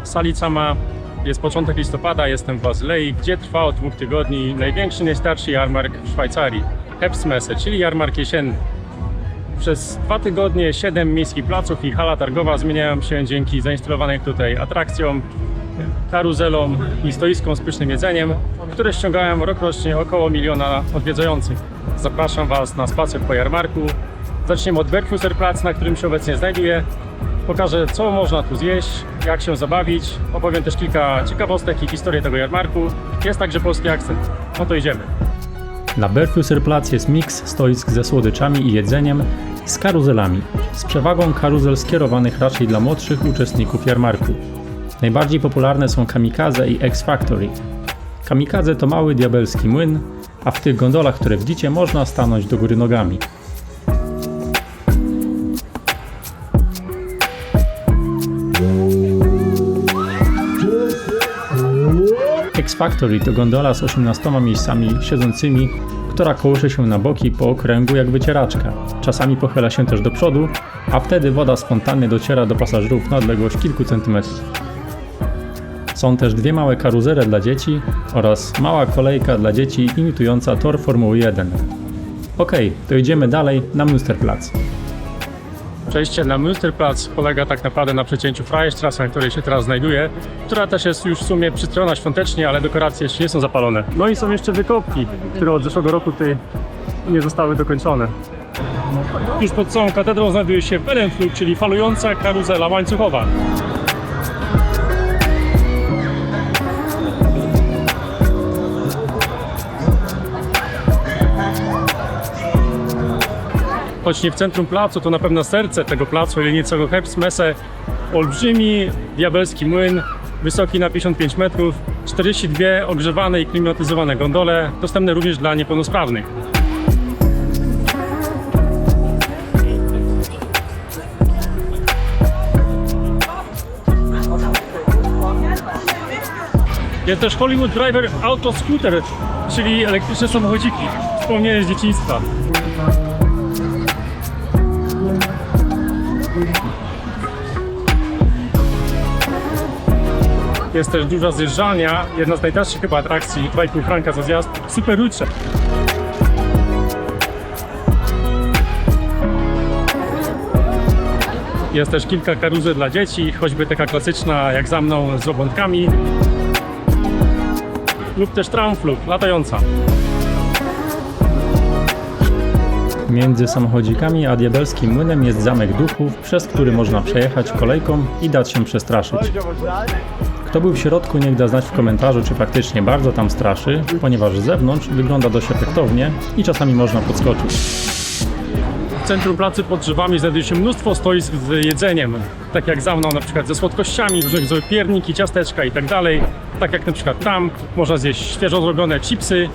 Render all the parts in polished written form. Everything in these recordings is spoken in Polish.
Salicama. Jest początek listopada, jestem w Bazylei, gdzie trwa od 2 tygodni największy, najstarszy jarmark w Szwajcarii. Herbstmesse, czyli jarmark jesienny. Przez 2 tygodnie 7 miejskich placów i hala targowa zmieniają się dzięki zainstalowanym tutaj atrakcjom, karuzelom i stoiskom z pysznym jedzeniem, które ściągają rokrocznie około 1 000 000 odwiedzających. Zapraszam Was na spacer po jarmarku. Zaczniemy od Berghuserplatz, na którym się obecnie znajduję. Pokażę, co można tu zjeść, jak się zabawić. Opowiem też kilka ciekawostek i historię tego jarmarku. Jest także polski akcent. No to idziemy. Na Berghuserplatz jest miks stoisk ze słodyczami i jedzeniem z karuzelami, z przewagą karuzel skierowanych raczej dla młodszych uczestników jarmarku. Najbardziej popularne są Kamikaze i X-Factory. Kamikaze to mały diabelski młyn, a w tych gondolach, które widzicie, można stanąć do góry nogami. X-Factory to gondola z 18 miejscami siedzącymi, która kołysze się na boki po okręgu jak wycieraczka. Czasami pochyla się też do przodu, a wtedy woda spontannie dociera do pasażerów na odległość kilku centymetrów. Są też 2 małe karuzele dla dzieci oraz mała kolejka dla dzieci imitująca tor Formuły 1. Ok, to idziemy dalej na Münsterplatz. Przejście na Münsterplatz polega tak naprawdę na przecięciu Freistraße, na której się teraz znajduję, która też jest już w sumie przystrojona świątecznie, ale dekoracje jeszcze nie są zapalone. No i są jeszcze wykopki, które od zeszłego roku tutaj nie zostały dokończone. Już pod całą katedrą znajduje się Wellenflug, czyli falująca karuzela łańcuchowa. Choć nie w centrum placu, to na pewno serce tego placu, ile nie całego Herbstmesse. Olbrzymi diabelski młyn, wysoki na 55 metrów, 42 ogrzewane i klimatyzowane gondole, dostępne również dla niepełnosprawnych. Jest też Hollywood Driver Auto Scooter, czyli elektryczne samochodziki, wspomnienie z dzieciństwa. Jest też duża zjeżdżalnia, jedna z najtańszych chyba atrakcji, 2,5 franka za zjazd, super rucze. Jest też kilka karuzel dla dzieci, choćby taka klasyczna jak za mną z obłąkami. Lub też Traumflug, latająca. Między samochodzikami a diabelskim młynem jest Zamek Duchów, przez który można przejechać kolejką i dać się przestraszyć. Kto był w środku, niech da znać w komentarzu, czy faktycznie bardzo tam straszy, ponieważ z zewnątrz wygląda dość efektownie i czasami można podskoczyć. W centrum placu pod drzewami znajduje się mnóstwo stoisk z jedzeniem, tak jak za mną na przykład ze słodkościami, różnych pierniki, ciasteczka i tak dalej. Tak jak na przykład tam można zjeść świeżo zrobione chipsy,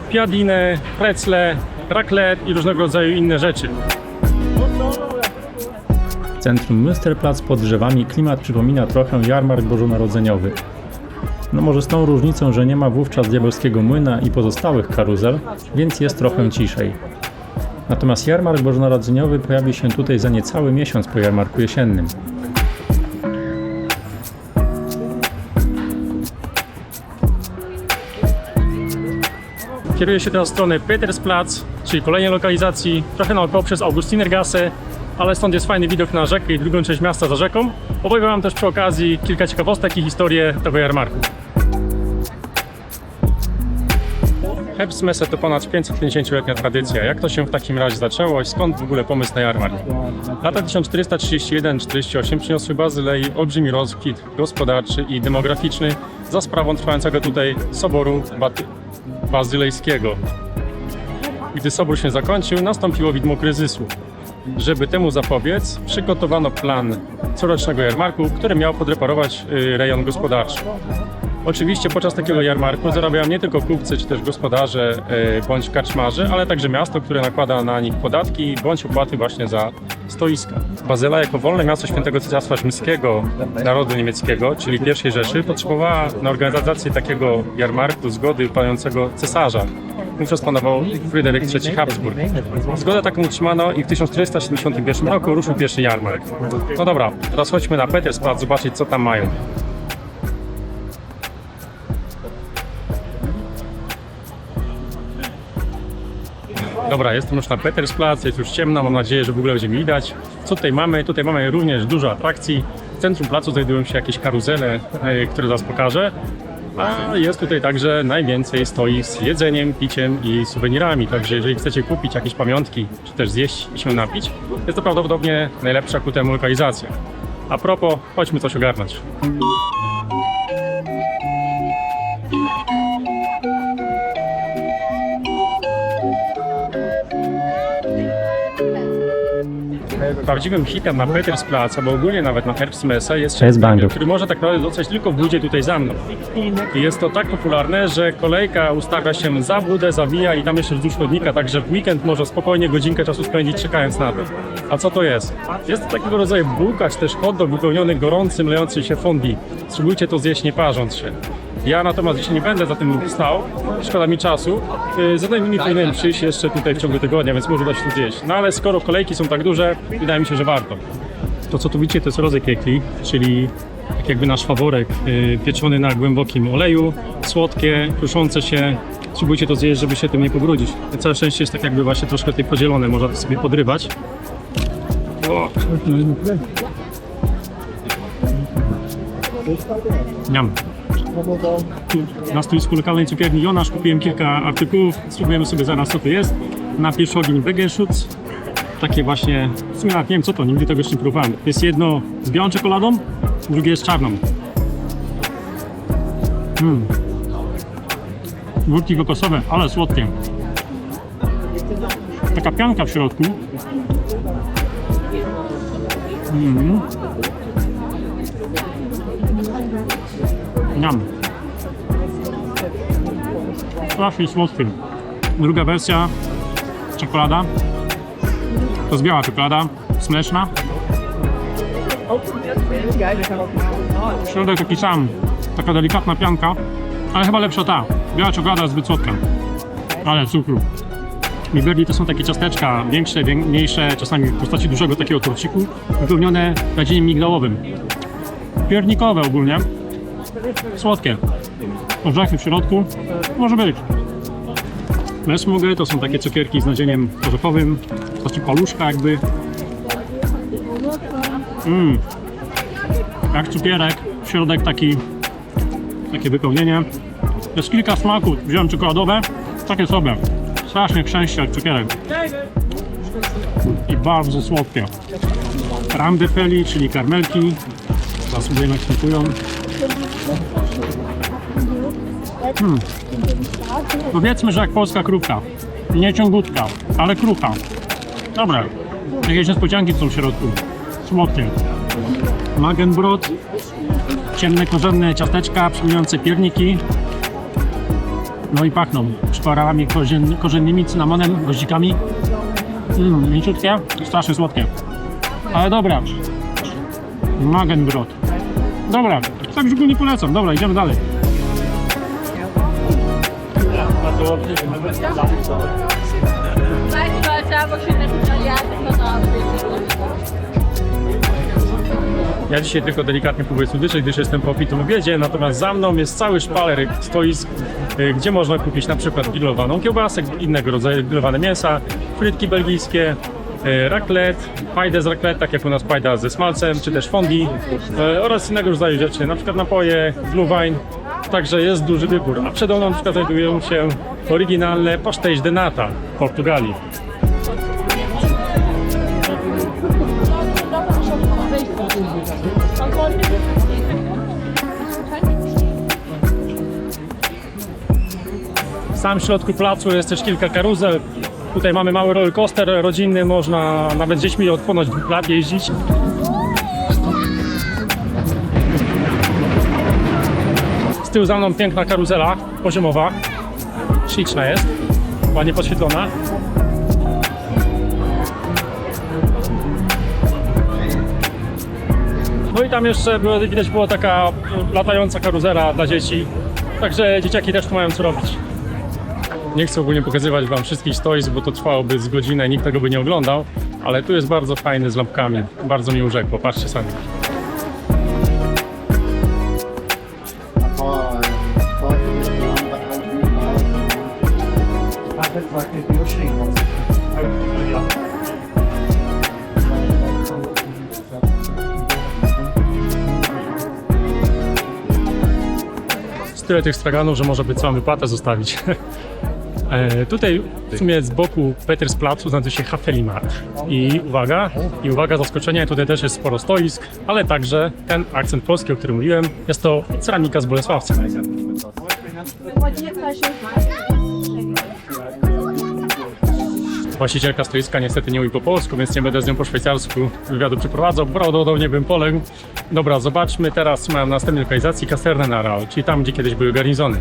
piadinę, precle, raclette i różnego rodzaju inne rzeczy. W centrum Münsterplatz pod drzewami klimat przypomina trochę jarmark bożonarodzeniowy. No może z tą różnicą, że nie ma wówczas diabelskiego młyna i pozostałych karuzel, więc jest trochę ciszej. Natomiast jarmark bożonarodzeniowy pojawi się tutaj za niecały miesiąc po jarmarku jesiennym. Kieruję się teraz w stronę Petersplatz, czyli kolejnej lokalizacji, trochę naokoło przez Augustinergasse, ale stąd jest fajny widok na rzekę i drugą część miasta za rzeką. Opowiem Wam też przy okazji kilka ciekawostek i historię tego jarmarku. Herbstmesse to ponad 550-letnia tradycja. Jak to się w takim razie zaczęło i skąd w ogóle pomysł na jarmark? Lata 1431-48 przyniosły Bazylei olbrzymi rozkwit gospodarczy i demograficzny za sprawą trwającego tutaj soboru bazylejskiego. Gdy sobór się zakończył, nastąpiło widmo kryzysu. Żeby temu zapobiec, przygotowano plan corocznego jarmarku, który miał podreperować rejon gospodarczy. Oczywiście podczas takiego jarmarku zarabiają nie tylko kupcy czy też gospodarze bądź karczmarze, ale także miasto, które nakłada na nich podatki bądź opłaty właśnie za stoiska. Bazylea jako wolne miasto Świętego Cesarstwa Rzymskiego narodu niemieckiego, czyli I Rzeszy, potrzebowała na organizację takiego jarmarku zgody panującego cesarza. Wówczas panował Fryderyk III Habsburg. Zgodę taką utrzymano i w 1471 roku ruszył pierwszy jarmark. No dobra, teraz chodźmy na Petersplatz zobaczyć, co tam mają. Dobra, jestem już na Petersplatz, jest już ciemno, mam nadzieję, że w ogóle będzie mi widać. Co tutaj mamy? Tutaj mamy również dużo atrakcji. W centrum placu znajdują się jakieś karuzele, które zaraz pokażę. A jest tutaj także najwięcej stoi z jedzeniem, piciem i suwenirami. Także jeżeli chcecie kupić jakieś pamiątki, czy też zjeść i się napić, jest to prawdopodobnie najlepsza ku temu lokalizacja. A propos, chodźmy coś ogarnąć. Prawdziwym hitem na Petersplatz, albo ogólnie nawet na Herbstmesse jest Bangkok, który można tak naprawdę dostać tylko w budzie tutaj za mną. I jest to tak popularne, że kolejka ustawia się za budę, zawija i tam jeszcze wzdłuż chodnika, także w weekend może spokojnie godzinkę czasu spędzić czekając na to. A co to jest? Jest to takiego rodzaju bułka, czy też hot dog wypełniony gorącym, lejącym się fondue. Spróbujcie to zjeść nie parząc się. Ja natomiast dzisiaj nie będę za tym stał, szkoda mi czasu. Z innymi powinienem przyjść jeszcze tutaj w ciągu tygodnia, więc może uda się to zjeść. No ale skoro kolejki są tak duże, wydaje mi się, że warto. To co tu widzicie to jest rodzaj kiekli, czyli tak jakby nasz faworek pieczony na głębokim oleju, słodkie, kruszące się. Spróbujcie to zjeść, żeby się tym nie pobrudzić. Całe szczęście jest tak jakby właśnie troszkę tutaj podzielone, można to sobie podrywać. O. Niam. Na stoisku lokalnej cukierni Jonasz kupiłem kilka artykułów, spróbujemy sobie zaraz co to jest. Na pierwszy ogień Wegenschutz. Takie właśnie, w sumie nawet nie wiem co to, nigdy tego jeszcze nie próbowałem. Jest jedno z białą czekoladą, drugie z czarną. Górki kokosowe, ale słodkie. Taka pianka w środku. Niam. Strasznie słodki. Druga wersja, czekolada. To jest biała czekolada, smleczna. Środek taki sam, taka delikatna pianka, ale chyba lepsza ta. Biała czekolada jest zbyt słodka, ale cukru. Liberty to są takie ciasteczka, większe, mniejsze, czasami w postaci dużego takiego torciku, wypełnione nadzieniem migdałowym. Piernikowe ogólnie, słodkie. Orzechy w środku, może być. Mesmugę to są takie cukierki z nadzieniem orzechowym, w postaci paluszka jakby. Jak cukierek, środek takie wypełnienie. Jest kilka smaków, wziąłem czekoladowe, takie sobie. Strasznie chrzęście jak cukierek. I bardzo słodkie. Crème de feli, czyli karmelki. Zasługują jak smakują. Powiedzmy, że jak polska krówka. Nie ciągutka, ale krucha. Dobra. Jakieś niespodzianki są w środku. Słodkie. Magenbrot. Ciemne, korzenne ciasteczka, przypominające pierniki. No i pachną szparami korzennymi, cynamonem, goździkami. Mięciutkie, strasznie słodkie. Ale dobra. Magenbrot. Dobra, tak już go nie polecam. Dobra, idziemy dalej. Ja dzisiaj tylko delikatnie próbuję słodycze, gdyż jestem po opitym obiedzie, natomiast za mną jest cały szpaler stoisk, gdzie można kupić na przykład grillowaną kiełbasę, innego rodzaju grillowane mięsa, frytki belgijskie, raclette, fajdę z raclette, tak jak u nas fajda ze smalcem, czy też fondue oraz innego rodzaju rzeczy, na przykład napoje, blue wine, także jest duży wybór. A przede mną na przykład znajdują się oryginalne pastéis de nata w Portugalii. W samym środku placu jest też kilka karuzel. Tutaj mamy mały roller coaster rodzinny, można nawet z dziećmi od ponad 2 lat jeździć. Z tyłu za mną piękna karuzela poziomowa, śliczna jest, ładnie podświetlona. No i tam jeszcze widać było taka latająca karuzela dla dzieci, także dzieciaki też tu mają co robić. Nie chcę ogólnie pokazywać wam wszystkich stoisk, bo to trwałoby z godzinę, nikt tego by nie oglądał, ale tu jest bardzo fajny z lampkami, bardzo mi urzekło, patrzcie sami. tyle tych straganów, że może by całą wypłatę zostawić. Tutaj w sumie z boku Petersplacu znajduje się Hafelimart. I uwaga, zaskoczenie, tutaj też jest sporo stoisk, ale także ten akcent polski, o którym mówiłem, jest to ceramika z Bolesławca. Właścicielka stoiska niestety nie mówi po polsku, więc nie będę z nią po szwajcarsku wywiadu przeprowadzał, prawdopodobnie bym poległ. Dobra, zobaczmy teraz, mam następnej lokalizacji Casernen Aral, czyli tam, gdzie kiedyś były garnizony.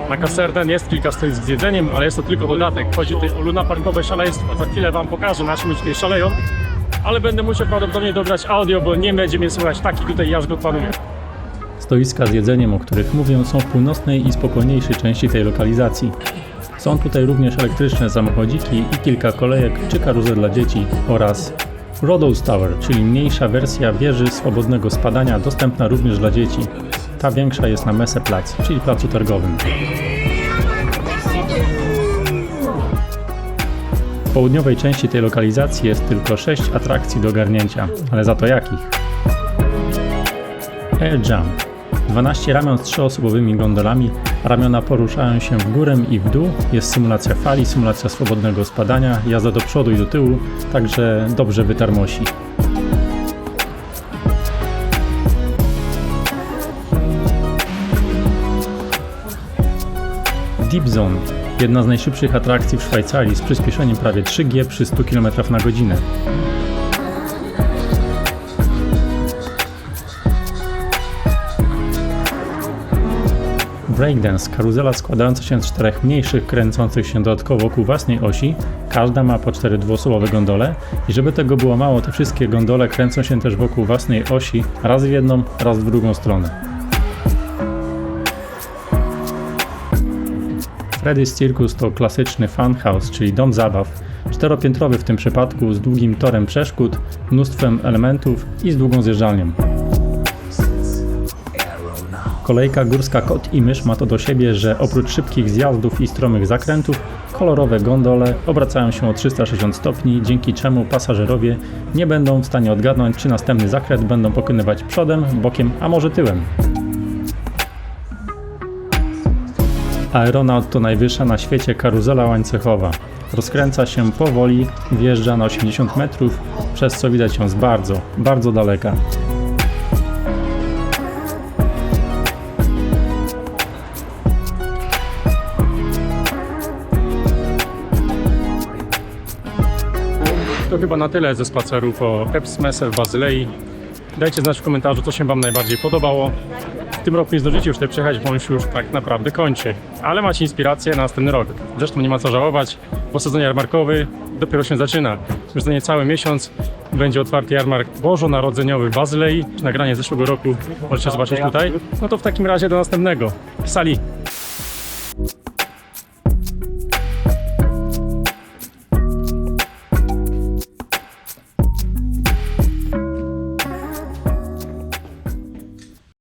Na Casernen jest kilka stoisk z jedzeniem, ale jest to tylko dodatek. Chodzi tutaj o luna parkowe szaleństwo. Za chwilę wam pokażę, na czym tutaj szaleją, ale będę musiał prawdopodobnie dobrać audio, bo nie będzie mnie słychać, taki tutaj jazgot panuje. Stoiska z jedzeniem, o których mówię, są w północnej i spokojniejszej części tej lokalizacji. Są tutaj również elektryczne samochodziki i kilka kolejek czy karuzel dla dzieci oraz Rodos Tower, czyli mniejsza wersja wieży swobodnego spadania, dostępna również dla dzieci. Ta większa jest na Messeplatz, czyli placu targowym. W południowej części tej lokalizacji jest tylko 6 atrakcji do ogarnięcia, ale za to jakich? Air Jump. 12 ramion z 3-osobowymi gondolami, ramiona poruszają się w górę i w dół, jest symulacja fali, symulacja swobodnego spadania, jazda do przodu i do tyłu, także dobrze wytarmosi. Deep Zone. Jedna z najszybszych atrakcji w Szwajcarii z przyspieszeniem prawie 3G przy 100 km/h. Breakdance, karuzela składająca się z 4 mniejszych, kręcących się dodatkowo wokół własnej osi. Każda ma po 4 dwuosobowe gondole i żeby tego było mało, te wszystkie gondole kręcą się też wokół własnej osi, raz w jedną, raz w drugą stronę. Freddy's Circus to klasyczny funhouse, czyli dom zabaw, 4-piętrowy w tym przypadku, z długim torem przeszkód, mnóstwem elementów i z długą zjeżdżalnią. Kolejka górska Kot i Mysz ma to do siebie, że oprócz szybkich zjazdów i stromych zakrętów, kolorowe gondole obracają się o 360 stopni, dzięki czemu pasażerowie nie będą w stanie odgadnąć, czy następny zakręt będą pokonywać przodem, bokiem, a może tyłem. Aeronaut to najwyższa na świecie karuzela łańcuchowa. Rozkręca się powoli, wjeżdża na 80 metrów, przez co widać ją z bardzo daleka. To chyba na tyle ze spaceru po Pepsmesse w Bazylei. Dajcie znać w komentarzu, co się wam najbardziej podobało. W tym roku nie zdążycie już tutaj przejechać, bo on się już tak naprawdę kończy. Ale macie inspirację na następny rok. Zresztą nie ma co żałować, bo sezon jarmarkowy dopiero się zaczyna. Już za niecały miesiąc będzie otwarty jarmark bożonarodzeniowy w Bazylei. Nagranie z zeszłego roku możecie zobaczyć tutaj. No to w takim razie do następnego. Sali!